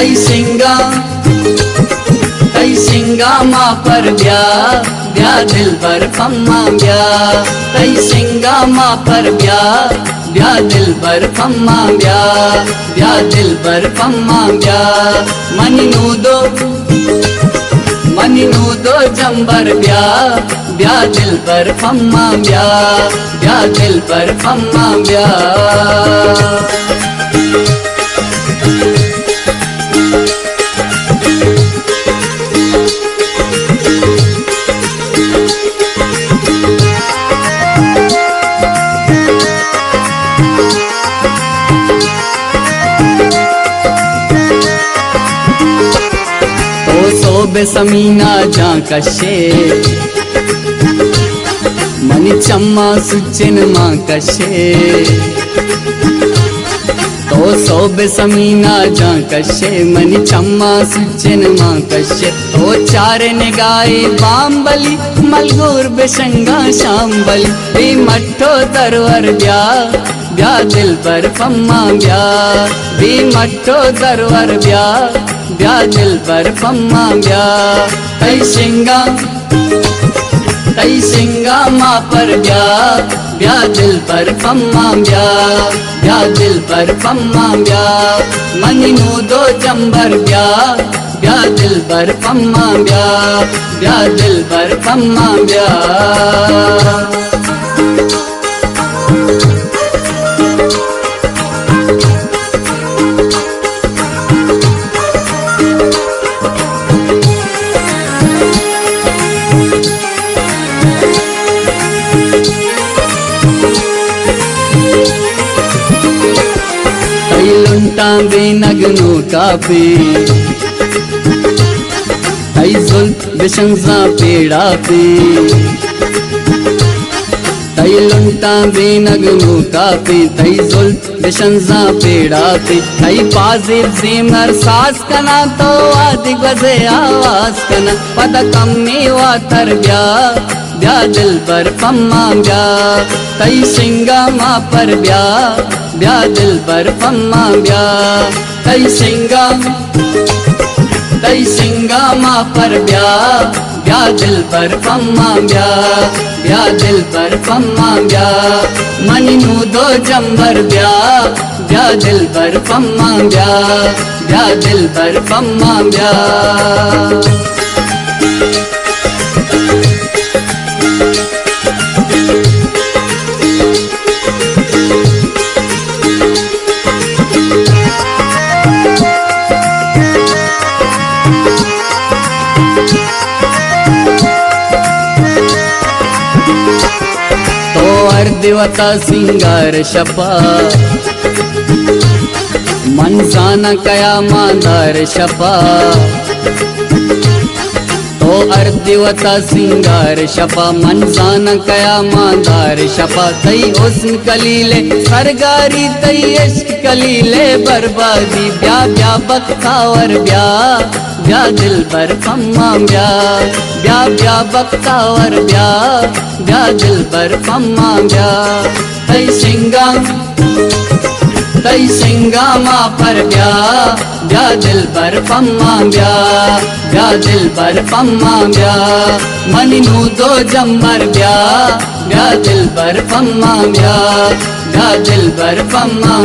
तई सिंगा माँ पर ब्या दिल बर फम्मा तई सिंगा माँ पर ब्या दिल बर फम्मा ब्या दिल बर फम्मा मनी नूदो जंबर ब्या दिल बर फम्मा ब्या दिल बर फम्मा सोबे समीना जा कशे मनी चम्मा सुचिन माँ कशे तो सोबे समीना जा कशे मनी चम्मा सुचिन माँ कशे तो चार निगाहे बांबली मलगूर बेशंगा शांबली बे मट्ठो दरवर ब्या दिल बर फम्मा बे मट्ठो दरवर ब्या दिल बर फम्मा तई सिंगा माँ पर ब्या दिल बर फम्मा ब्या दिल बर फम्मा मनी नूदो जंबर ब्या दिल बर फम्मा ब्या दिल बर फम्मा बेनगनो काफी तई जुल्फ बेशंजा पेड़ा पे तई लुंटा बेनगनो काफी तई जुल्फ बेशंजा पेड़ा पे तई पाजिब ज़ेमर सास कना तो आदि बजे आवाज कना पद कम्मी वातर ब्या दिल बर फम्मा तई सिंगा माँ पर ब्या दिल बर फम्मा तई सिंगा माँ पर ब्या दिल बर फम्मा ब्या दिल बर फम्मा मनी नूदो जंबर ब्या दिल बर फम्मा ब्या दिल बर फम्मा देवता सिंगार शपा मन जाना कया मांदार शपा तो देवता सिंगार शपा मन जाना कया मांदार शपा तई हुस्न कलीले सरगारी तई इश्क कलीले बर्बादी ब्या बख्तावर ब्या दिल बर फम्मा ब्या बख्तावर ब्या दिल बर फम्मा तई सिंगा माँ पर ब्या दिल बर फम्मा ब्या दिल बर फम्मा मनी नूदो जंबर ब्या दिल बर फम्मा ब्या दिल बर फम्मा